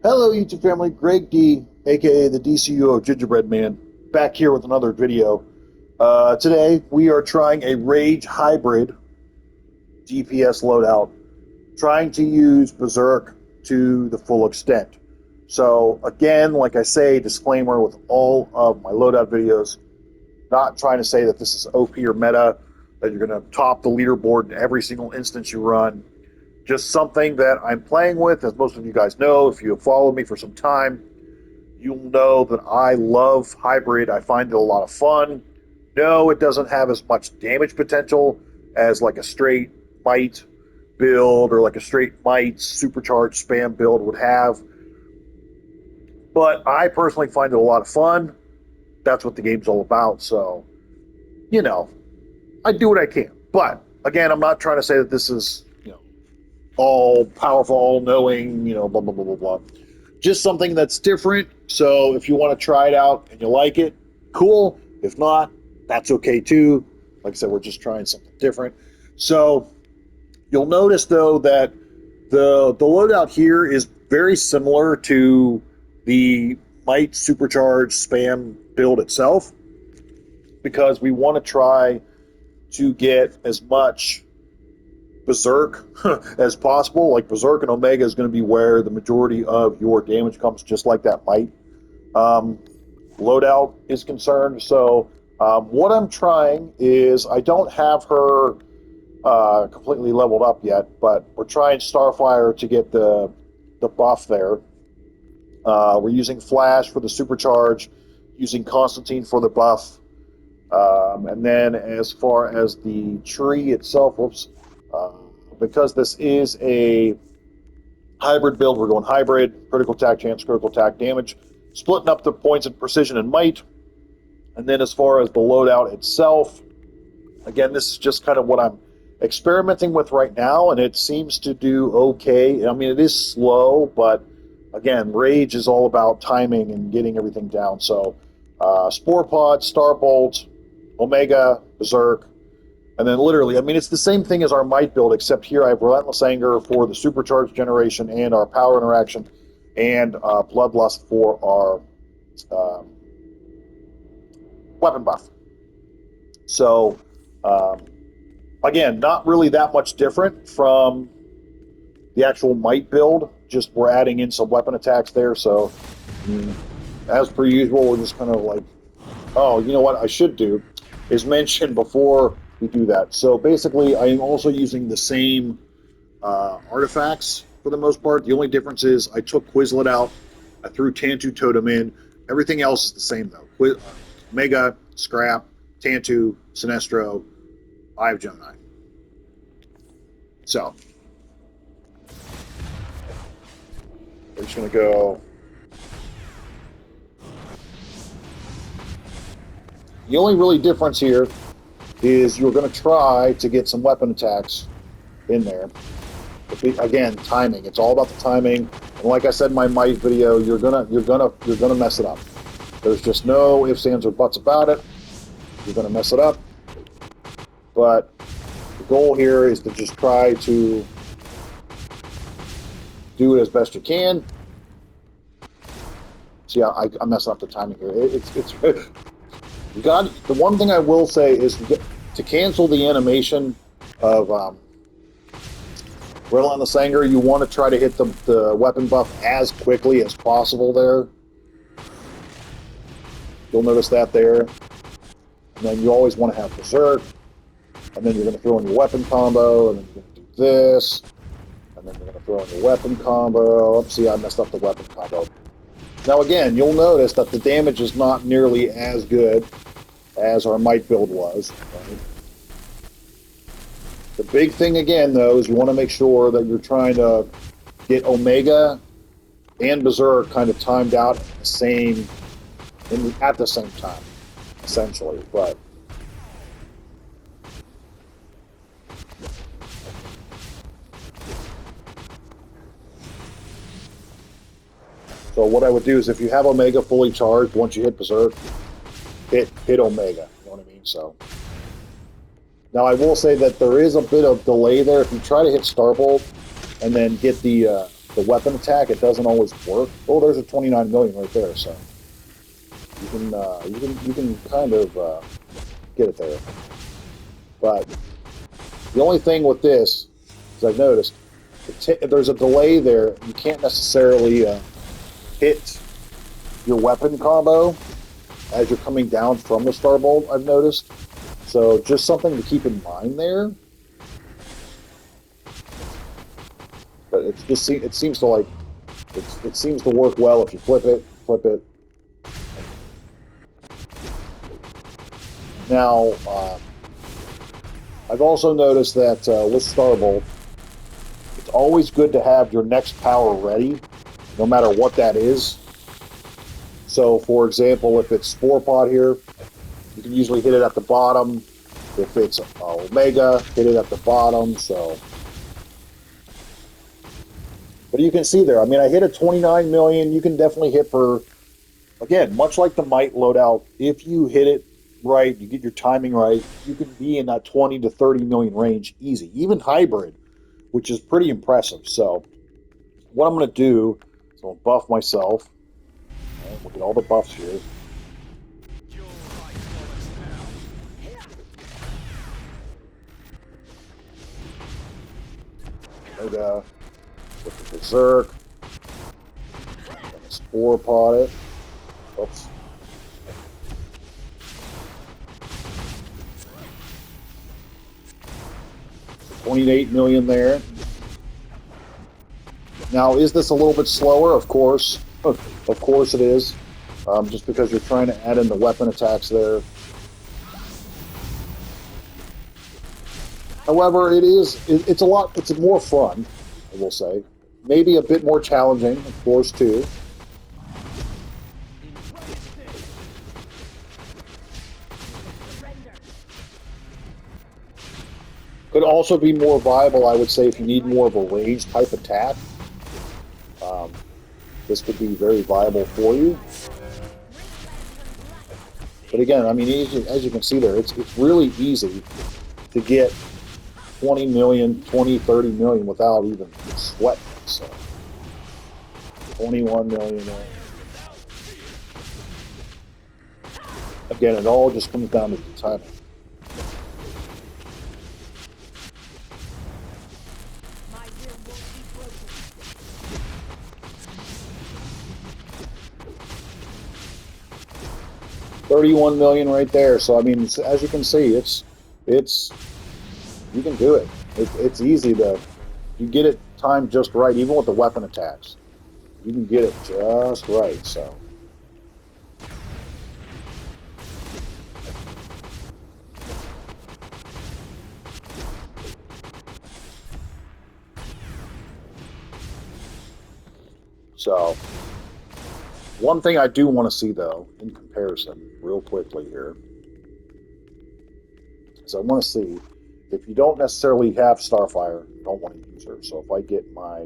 Hello, YouTube family. Greg D, aka the DCUO Gingerbread Man, back here with another video. Today, we are trying a Rage Hybrid DPS Loadout, trying to use Berserk to the full extent. So, again, like I say, disclaimer with all of my loadout videos, not trying to say that this is OP or meta, that you're going to top the leaderboard in every single instance you run. Just something that I'm playing with. As most of you guys know, if you have followed me for some time, you'll know that I love hybrid. I find it a lot of fun. No, it doesn't have as much damage potential as like a straight might build or like a straight might supercharged spam build would have. But I personally find it a lot of fun. That's what the game's all about. So, you know, I do what I can. But again, I'm not trying to say that this is all powerful, all knowing, blah, blah, blah, blah, blah. Just something that's different. So if you want to try it out and you like it, cool. If not, that's okay too. Like I said, we're just trying something different. So you'll notice though that the loadout here is very similar to the Might Supercharged Spam build itself, because we want to try to get as much Berserk as possible. Like Berserk and Omega is going to be where the majority of your damage comes, just like that Might loadout is concerned. So what I'm trying is, I don't have her completely leveled up yet, but we're trying Starfire to get the buff there. We're using Flash for the supercharge, using Constantine for the buff, and then as far as the tree itself, because this is a hybrid build, we're going hybrid, critical attack chance, critical attack damage, splitting up the points in precision and might. And then as far as the loadout itself, again, this is just kind of what I'm experimenting with right now, and it seems to do okay. I mean, it is slow, but again, Rage is all about timing and getting everything down. So Spore Pod, Starbolt, Omega, Berserk, and then literally, I mean, it's the same thing as our Might build, except here I have Relentless Anger for the supercharged generation and our power interaction, and Bloodlust for our weapon buff. So, again, not really that much different from the actual Might build, just we're adding in some weapon attacks there. So, as per usual, we're just kind of like, oh, you know what I should do is mention before we do that. So basically, I am also using the same artifacts for the most part. The only difference is I took Quizlet out, I threw Tantu Totem in. Everything else is the same though. Mega, Scrap, Tantu, Sinestro, Eye of Gemini. So we're just gonna go. The only really difference here is you're going to try to get some weapon attacks in there. But again, timing. It's all about the timing. And like I said in my Might video, you're gonna mess it up. There's just no ifs, ands, or buts about it. You're gonna mess it up. But the goal here is to just try to do it as best you can. See, I'm messing up the timing here. It's you got, the one thing I will say is to cancel the animation of Relentless Anger, you want to try to hit the weapon buff as quickly as possible there. You'll notice that there. And then you always want to have Berserk. And then you're going to throw in your weapon combo, and then you're going to do this. And then you're going to throw in your weapon combo. Oops, see, I messed up the weapon combo. Now again, you'll notice that the damage is not nearly as good as our Might build was. Right? The big thing again, though, is you want to make sure that you're trying to get Omega and Berserk kind of timed out at the same time, essentially. But so what I would do is, if you have Omega fully charged, once you hit Berserk, hit Omega. You know what I mean? So now I will say that there is a bit of delay there. If you try to hit Starbolt and then get the the weapon attack, it doesn't always work. Oh, there's a 29 million right there, so you can kind of get it there. But the only thing with this, as I've noticed, there's a delay there. You can't necessarily hit your weapon combo as you're coming down from the Starbolt, I've noticed. So just something to keep in mind there. But it seems to like it seems to work well if you flip it. Now, I've also noticed that with Starbolt, it's always good to have your next power ready, no matter what that is. So, for example, if it's Spore Pod here, you can usually hit it at the bottom. If it's Omega, hit it at the bottom. So, but you can see there, I mean, I hit a 29 million. You can definitely hit for, again, much like the Might loadout, if you hit it right, you get your timing right, you can be in that 20 to 30 million range easy. Even hybrid, which is pretty impressive. So, what I'm going to do is I'll buff myself. Look at all the buffs here. Omega, with the Berserk, Spore Pod it. Oops. $28 million there. Now, is this a little bit slower? Of course. Of course it is. Just because you're trying to add in the weapon attacks there. However, it's more fun, I will say. Maybe a bit more challenging, of course, too. Could also be more viable, I would say, if you need more of a range type attack. This could be very viable for you. But again, I mean, as you can see there, it's really easy to get 20 million, 20, 30 million without even sweating. So, 21 million. Again, it all just comes down to the timing. $31 million right there. So I mean, as you can see, it's you can do it. It's easy to you get it timed just right, even with the weapon attacks. You can get it just right. So. So, one thing I do want to see, though, in comparison, real quickly here, is I want to see if you don't necessarily have Starfire, you don't want to use her. So if I get my,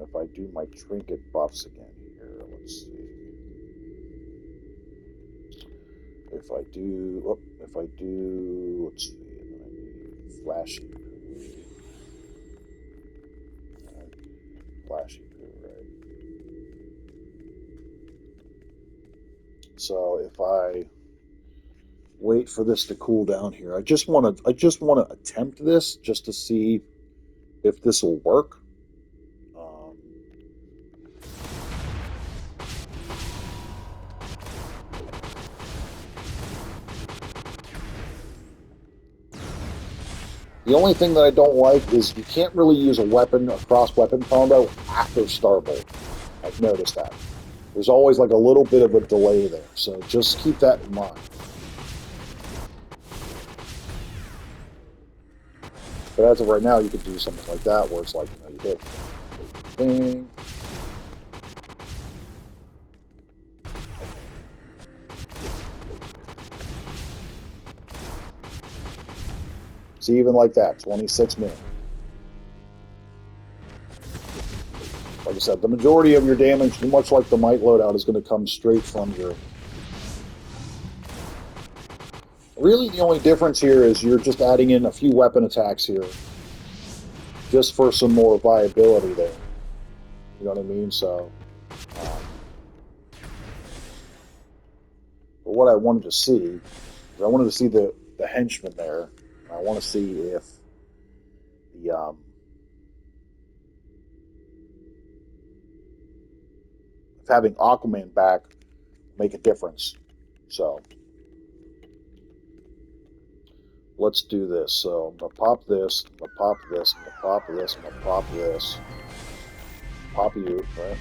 if I do my trinket buffs again here, let's see. If I do, let's see, and then I need flashy. Flashy poo, right? So if I wait for this to cool down here, I just want to attempt this just to see if this will work. The only thing that I don't like is you can't really use a cross-weapon combo after Starbolt. I've noticed that. There's always like a little bit of a delay there, so just keep that in mind. But as of right now, you could do something like that, where it's like, you hit thing. See, even like that, 26 million. Like I said, the majority of your damage, much like the Might loadout, is going to come straight from your... Really, the only difference here is you're just adding in a few weapon attacks here. just for some more viability there. You know what I mean? So, but what I wanted to see is I wanted to see the henchman there. I want to see if the if having Aquaman back make a difference. So let's do this. So I'm gonna pop this, I'm gonna pop this, I'm gonna pop this, I'm gonna pop this. Pop you, right?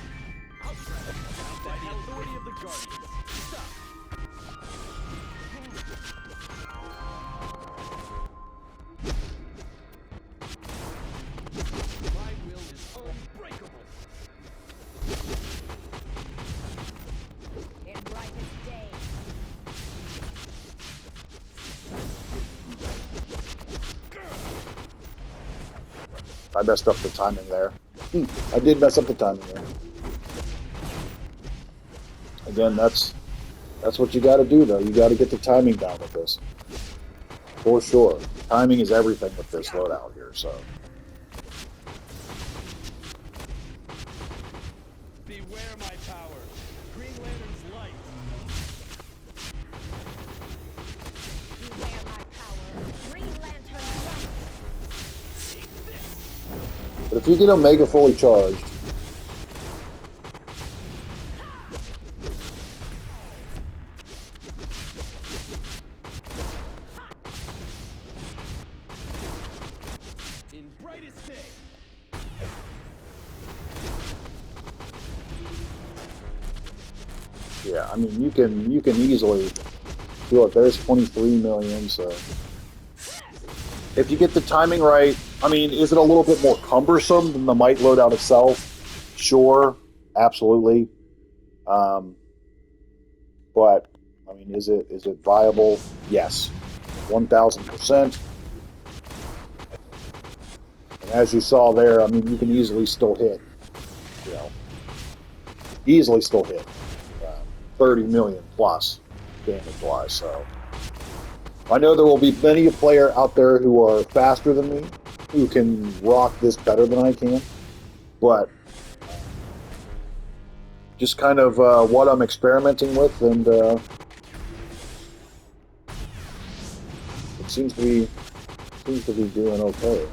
I messed up the timing there. I did mess up the timing there. Again, that's what you got to do, though. You got to get the timing down with this, for sure. Timing is everything with this loadout here. So. Beware my power. Green Lantern's light. Beware my power. Green Lantern's light. But if you get Omega fully charged, In brightest day. yeah, I mean you can easily feel it. There's 23 million. So if you get the timing right, I mean, is it a little bit more cumbersome than the Might loadout itself? Sure, absolutely. But I mean, is it viable? Yes, 1,000%. And as you saw there, I mean, you can easily still hit, you know, easily still hit 30 million plus damage-wise. So I know there will be plenty of players out there who are faster than me, who can rock this better than I can, but just kind of what I'm experimenting with, and it seems to be doing okay.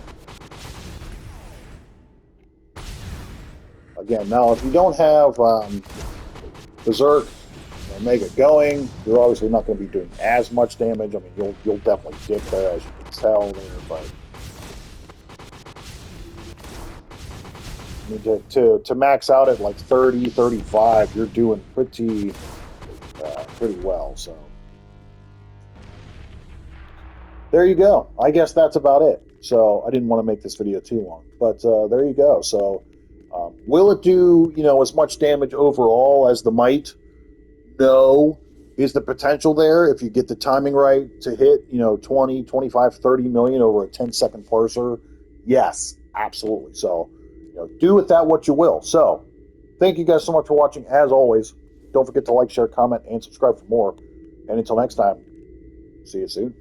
Again, now if you don't have Berserk and Omega going, you're obviously not going to be doing as much damage. I mean, you'll definitely dip there, as you can tell there, but I mean, to max out at like 30, 35, you're doing pretty well. So there you go. I guess that's about it. So I didn't want to make this video too long, but there you go. So will it do, you know, as much damage overall as the Might? No. Is the potential there if you get the timing right to hit, you know, 20, 25, 30 million over a 10-second parser? Yes, absolutely. So, you know, do with that what you will. So, thank you guys so much for watching. As always, don't forget to like, share, comment, and subscribe for more. And until next time, see you soon.